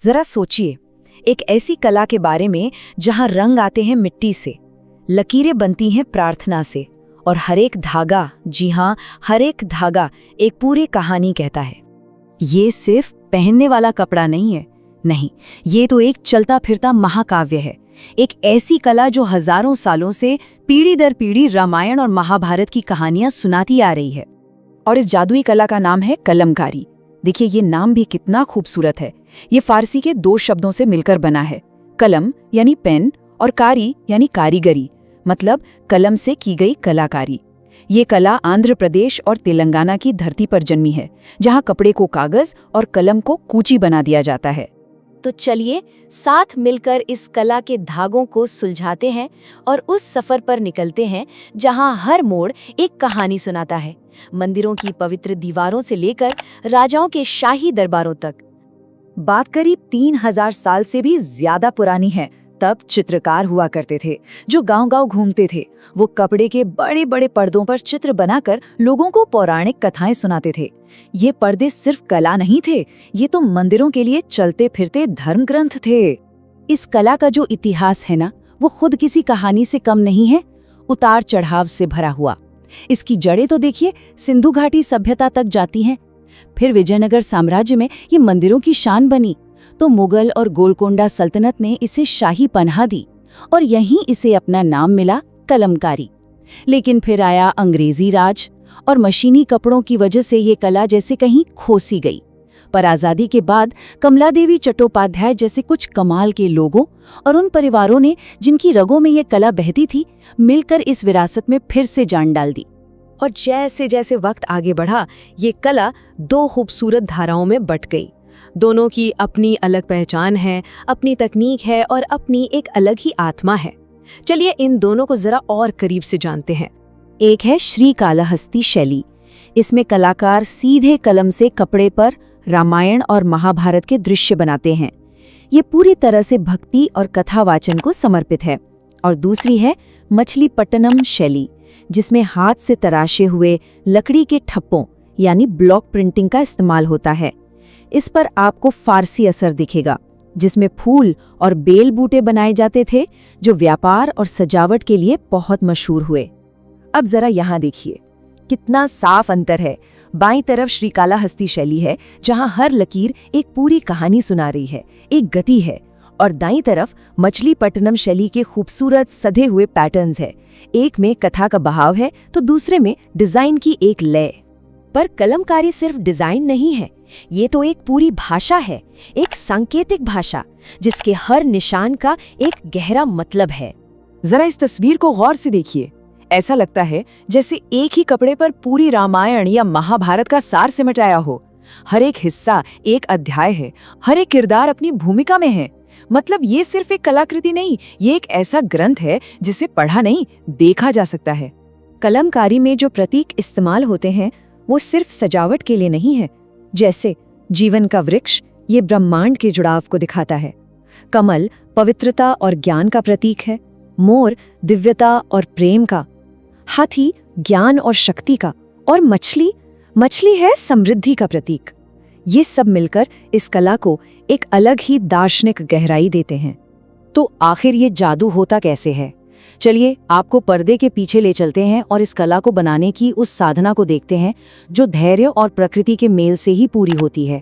जरा सोचिए, एक ऐसी कला के बारे में जहां रंग आते हैं मिट्टी से, लकीरें बनती हैं प्रार्थना से, और हर एक धागा, जी हाँ, हर एक धागा एक पूरी कहानी कहता है। ये सिर्फ पहनने वाला कपड़ा नहीं है, नहीं, ये तो एक चलता फिरता महाकाव्य है। एक ऐसी कला जो हजारों सालों से पीढ़ी दर पीढ़ी रामायण और महाभारत की कहानियां सुनाती आ रही है। और इस जादुई कला का नाम है कलमकारी। देखिए, ये नाम भी कितना खूबसूरत है। ये फारसी के दो शब्दों से मिलकर बना है। कलम यानी पेन और कारी यानी कारीगरी, मतलब कलम से की गई कलाकारी। ये कला आंध्र प्रदेश और तेलंगाना की धरती पर जन्मी है, जहां कपड़े को कागज और कलम को कूची बना दिया जाता है। तो चलिए साथ मिलकर इस कला के धागों को सुलझाते हैं और उस सफर पर निकलते हैं जहां हर मोड़ एक कहानी सुनाता है, मंदिरों की पवित्र दीवारों से लेकर राजाओं के शाही दरबारों तक। बात करीब 3000 साल से भी ज्यादा पुरानी है। तब चित्रकार हुआ करते थे जो गांव-गांव घूमते थे। वो कपड़े के बड़े बड़े पर्दों पर चित्र बनाकर लोगों को पौराणिक कथाएं सुनाते थे। ये पर्दे सिर्फ कला नहीं थे, ये तो मंदिरों के लिए चलते फिरते धर्म ग्रंथ थे। इस कला का जो इतिहास है ना, वो खुद किसी कहानी से कम नहीं है, उतार चढ़ाव से भरा हुआ। इसकी जड़ें तो देखिए सिंधु घाटी सभ्यता तक जाती हैं। फिर विजयनगर साम्राज्य में ये मंदिरों की शान बनी, तो मुगल और गोलकोंडा सल्तनत ने इसे शाही पनाह दी और यहीं इसे अपना नाम मिला, कलमकारी। लेकिन फिर आया अंग्रेजी राज और मशीनी कपड़ों की वजह से ये कला जैसे कहीं खोसी गई। पर आज़ादी के बाद कमलादेवी चट्टोपाध्याय जैसे कुछ कमाल के लोगों और उन परिवारों ने जिनकी रगों में ये कला बहती थी, मिलकर इस विरासत में फिर से जान डाल दी। और जैसे जैसे वक्त आगे बढ़ा, ये कला दो खूबसूरत धाराओं में बट गई। दोनों की अपनी अलग पहचान है, अपनी तकनीक है और अपनी एक अलग ही आत्मा है। चलिए इन दोनों को जरा और करीब से जानते हैं। एक है श्रीकालहस्ती शैली। इसमें कलाकार सीधे कलम से कपड़े पर रामायण और महाभारत के दृश्य बनाते हैं। ये पूरी तरह से भक्ति और कथा वाचन को समर्पित है। और दूसरी है मछलीपट्टनम शैली, जिसमें हाथ से तराशे हुए लकड़ी के ठप्पों यानी ब्लॉक प्रिंटिंग का इस्तेमाल होता है। इस पर आपको फारसी असर दिखेगा, जिसमें फूल और बेल बूटे बनाए जाते थे, जो व्यापार और सजावट के लिए बहुत मशहूर हुए। अब जरा यहाँ देखिए, कितना साफ अंतर है। बाईं तरफ श्रीकालहस्ती शैली है, जहाँ हर लकीर एक पूरी कहानी सुना रही है, एक गति है। और दाईं तरफ मछलीपट्टनम शैली के खूबसूरत सधे हुए पैटर्न्स है। एक में कथा का बहाव है तो दूसरे में डिजाइन की एक लय। पर कलमकारी सिर्फ डिजाइन नहीं है, ये तो एक पूरी भाषा है, एक सांकेतिक भाषा, जिसके हर निशान का एक गहरा मतलब है। जरा इस तस्वीर को गौर से देखिए। ऐसा लगता है जैसे एक ही कपड़े पर पूरी रामायण या महाभारत का सार सिमटाया हो। हर एक हिस्सा एक अध्याय है, हर एक किरदार अपनी भूमिका में है। मतलब ये सिर्फ एक कलाकृति नहीं, ये एक ऐसा ग्रंथ है जिसे पढ़ा नहीं, देखा जा सकता है। कलमकारी में जो प्रतीक इस्तेमाल होते हैं वो सिर्फ सजावट के लिए नहीं है। जैसे जीवन का वृक्ष, ये ब्रह्मांड के जुड़ाव को दिखाता है। कमल पवित्रता और ज्ञान का प्रतीक है। मोर दिव्यता और प्रेम का। हाथी ज्ञान और शक्ति का। और मछली है समृद्धि का प्रतीक। ये सब मिलकर इस कला को एक अलग ही दार्शनिक गहराई देते हैं। तो आखिर ये जादू होता कैसे है? चलिए आपको पर्दे के पीछे ले चलते हैं और इस कला को बनाने की उस साधना को देखते हैं, जो धैर्य और प्रकृति के मेल से ही पूरी होती है।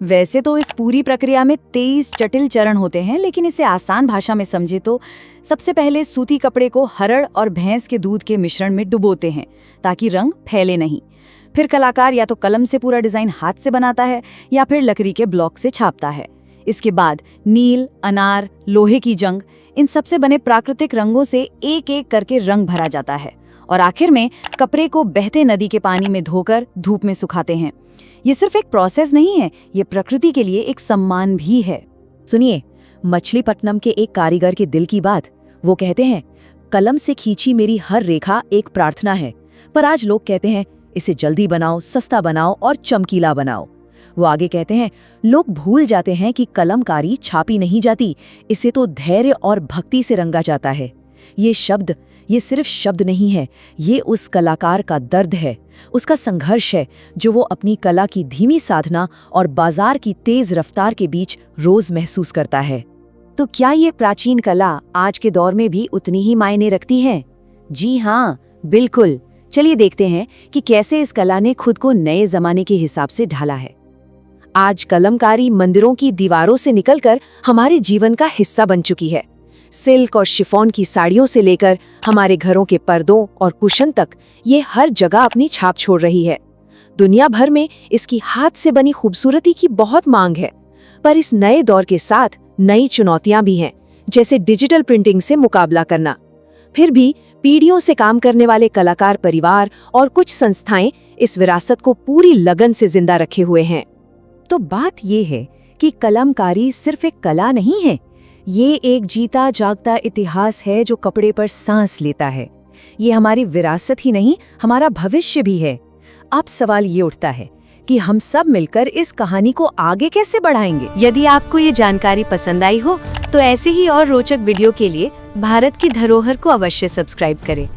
वैसे तो इस पूरी प्रक्रिया में 23 जटिल चरण होते हैं, लेकिन इसे आसान भाषा में समझे तो सबसे पहले सूती कपड़े को हरड़ और भैंस के दूध के मिश्रण में डुबोते हैं ताकि रंग फैले नहीं। फिर कलाकार या तो कलम से पूरा डिजाइन हाथ से बनाता है या फिर लकड़ी के ब्लॉक से छापता है। इसके बाद नील, अनार, लोहे की जंग, इन सबसे बने प्राकृतिक रंगों से एक एक करके रंग भरा जाता है। और आखिर में कपड़े को बहते नदी के पानी में धोकर धूप में सुखाते हैं। ये सिर्फ एक प्रोसेस नहीं है, ये प्रकृति के लिए एक सम्मान भी है। सुनिए मछलीपट्टनम के एक कारीगर के दिल की बात। वो कहते हैं, कलम से खींची मेरी हर रेखा एक प्रार्थना है, पर आज लोग कहते हैं इसे जल्दी बनाओ, सस्ता बनाओ और चमकीला बनाओ। वो आगे कहते हैं, लोग भूल जाते हैं कि कलमकारी छापी नहीं जाती, इसे तो धैर्य और भक्ति से रंगा जाता है। ये सिर्फ शब्द नहीं है, ये उस कलाकार का दर्द है, उसका संघर्ष है जो वो अपनी कला की धीमी साधना और बाजार की तेज रफ्तार के बीच रोज महसूस करता है। तो क्या ये प्राचीन कला आज के दौर में भी उतनी ही मायने रखती है? जी हाँ, बिल्कुल। चलिए देखते हैं कि कैसे इस कला ने खुद को नए जमाने के हिसाब से ढाला है। आज कलमकारी मंदिरों की दीवारों से निकलकर हमारे जीवन का हिस्सा बन चुकी है। सिल्क और शिफॉन की साड़ियों से लेकर हमारे घरों के पर्दों और कुशन तक ये हर जगह अपनी छाप छोड़ रही है। दुनिया भर में इसकी हाथ से बनी खूबसूरती की बहुत मांग है, पर इस नए दौर के साथ नई चुनौतियां भी हैं, जैसे डिजिटल प्रिंटिंग से मुकाबला करना। फिर भी पीढ़ियों से काम करने वाले कलाकार परिवार और कुछ संस्थाएं इस विरासत को पूरी लगन से जिंदा रखे हुए हैं। तो बात ये है कि कलमकारी सिर्फ एक कला नहीं है, ये एक जीता जागता इतिहास है जो कपड़े पर सांस लेता है। ये हमारी विरासत ही नहीं, हमारा भविष्य भी है। अब सवाल ये उठता है कि हम सब मिलकर इस कहानी को आगे कैसे बढ़ाएंगे। यदि आपको ये जानकारी पसंद आई हो तो ऐसे ही और रोचक वीडियो के लिए भारत की धरोहर को अवश्य सब्सक्राइब करें।